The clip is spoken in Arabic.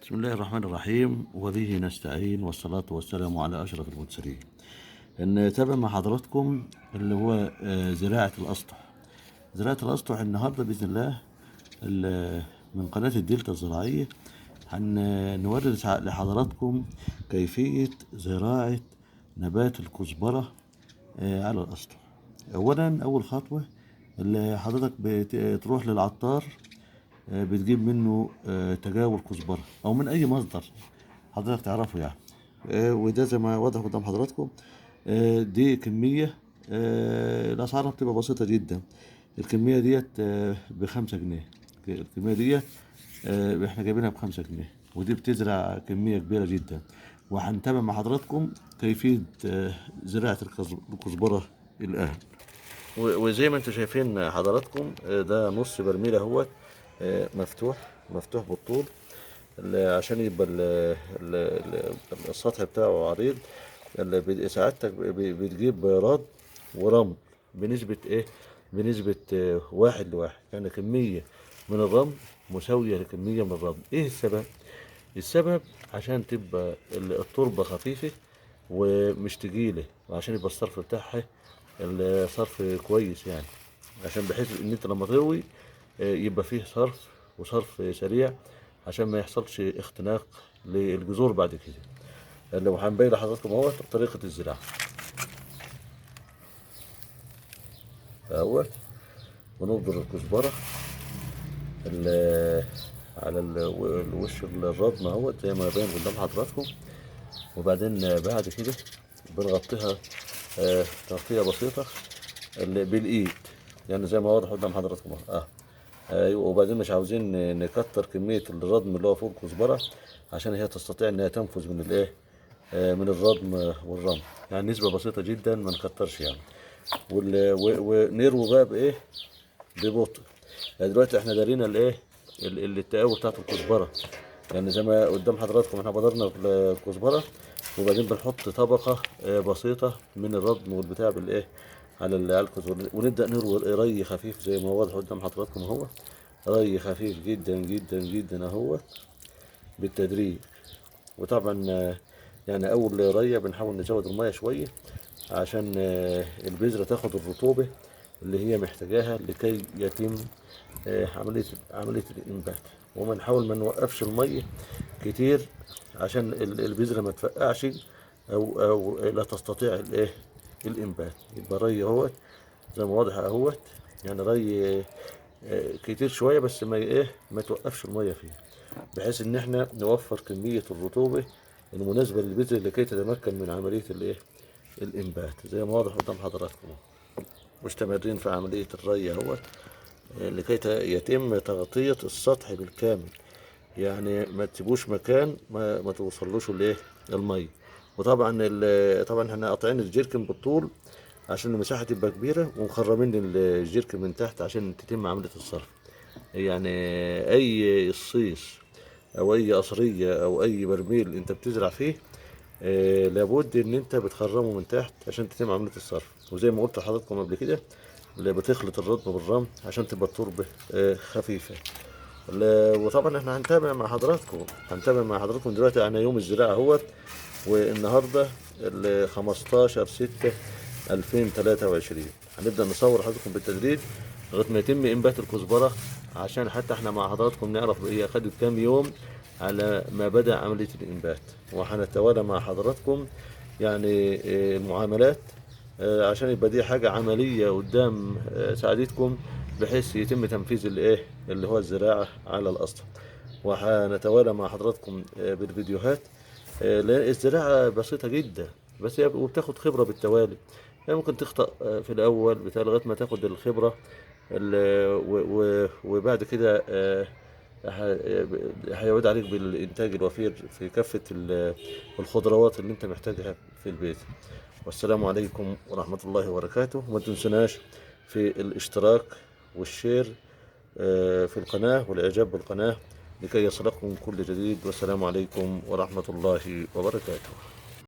بسم الله الرحمن الرحيم، وبه نستعين، والصلاة والسلام على أشرف المرسلين. نتابع مع حضراتكم اللي هو زراعة الأسطح. زراعة الأسطح النهاردة بإذن الله من قناة الدلتا الزراعية هنورد لحضراتكم كيفية زراعة نبات الكزبرة على الأسطح. أولا، أول خطوة اللي حضرتك بتروح للعطار، بتجيب منه تجاول كزبرة أو من أي مصدر حضرتك تعرفه يعني. وده زي ما واضح قدام حضراتكم. دي كمية، الأسعار بتبقى بسيطة جدا. الكمية ديت ب5 جنيه. الكمية ديت احنا جايبينها ب5 جنيه، ودي بتزرع كمية كبيرة جدا. وهنتابع مع حضراتكم كيفية زراعة الكزبرة الآن. وزي ما انتم شايفين حضراتكم، ده نص برميل اهوت، مفتوح بالطول، عشان يبقى السطح بتاعه عريض. سعادتك بتجيب رد ورمل بنسبة ايه؟ بنسبة 1:1، يعني كمية من الرمل مساوية لكمية من الرمل. ايه السبب؟ السبب عشان تبقى التربة خفيفة ومش تقيلة، وعشان يبقى الصرف بتاعها الصرف كويس يعني، عشان بحيث ان انت لما تروي يبقى فيه صرف وصرف سريع، عشان ما يحصلش اختناق للجذور بعد كده. لو هنبين لحضراتكم اهوت طريقة الزراعة اهوت. ونبذر الكزبرة على الوش الردم اهوت زي ما باين قدام حضراتكم. وبعدين بعد كده بنغطيها تغطية بسيطة بالايد، يعني زي ما واضح قدام حضراتكم ايوه. وبعدين مش عاوزين نكتر كمية الردم اللي هو فوق الكزبرة، عشان هي تستطيع انها تنفذ من الايه، من الردم والرمل، يعني نسبة بسيطة جدا، ما نكترش يعني. ونروي بقى بايه؟ ببطء. يعني دلوقتي احنا دارينا الايه، التقاوي بتاعت الكزبرة، يعني زي ما قدام حضراتكم احنا بدرنا الكزبرة، وبعدين بنحط طبقة بسيطة من الردم والبتاع بالايه، على الكزبرة، ونبدأ نروي ري خفيف زي ما واضح قدام حضراتكم اهو. ري خفيف جدا جدا جدا اهو، بالتدريج. وطبعا يعني اول ريه بنحاول نزود الميه شويه، عشان البذره تاخد الرطوبه اللي هي محتاجاها لكي يتم عمليه الانبات. وبنحاول ما نوقفش الميه كتير، عشان البذره ما تفقعش او لا تستطيع الايه، الانبات. يبقى ري اهوت زي ما واضح اهوت، يعني ري كتير شويه، بس ما ايه، ما توقفش الميه فيه، بحيث ان احنا نوفر كميه الرطوبه المناسبه للبذر لكي تتمكن من عمليه الايه، الانبات. زي ما واضح قدام حضراتكم، مستمرين في عمليه الري اهوت، لكي يتم تغطيه السطح بالكامل، يعني ما تسيبوش مكان ما توصلوش الايه، الميه. وطبعا طبعا احنا قاطعين الجيركن بالطول عشان المساحه تبقى كبيره، ومخرمين الجيركن من تحت عشان تتم عمليه الصرف. يعني اي صيص او اي قصريه او اي برميل انت بتزرع فيه، لابد ان انت بتخرمه من تحت عشان تتم عمليه الصرف. وزي ما قلت لحضراتكم قبل كده، اللي بتخلط الرطب بالرمل عشان تبقى التربه خفيفه. وطبعا احنا هنتابع مع حضراتكم دلوقتي عن يوم الزراعه اهوت. والنهارده 15/6/2023. هنبدا نصور حضراتكم بالتدريج لغايه ما يتم انبات الكزبره، عشان حتى احنا مع حضراتكم نعرف هي خدت كام يوم على ما بدا عمليه الانبات. وهنتوالى مع حضراتكم يعني المعاملات، عشان يبقى دي حاجه عمليه قدام سعادتكم، بحيث يتم تنفيذ الايه، اللي هو الزراعه على الاسطح. وهنتوالى مع حضراتكم بالفيديوهات، لأن الزراعة بسيطة جدا، بس هي وبتاخد خبرة بالتوالي. يعني ممكن تخطأ في الأول بتاع لغاية ما تاخد الخبرة، وبعد كده هيعود عليك بالإنتاج الوفير في كافة الخضروات اللي أنت محتاجها في البيت. والسلام عليكم ورحمة الله وبركاته. وما تنسوناش في الاشتراك والشير في القناة، والإعجاب بالقناة، لكي يصلكم كل جديد. والسلام عليكم ورحمة الله وبركاته.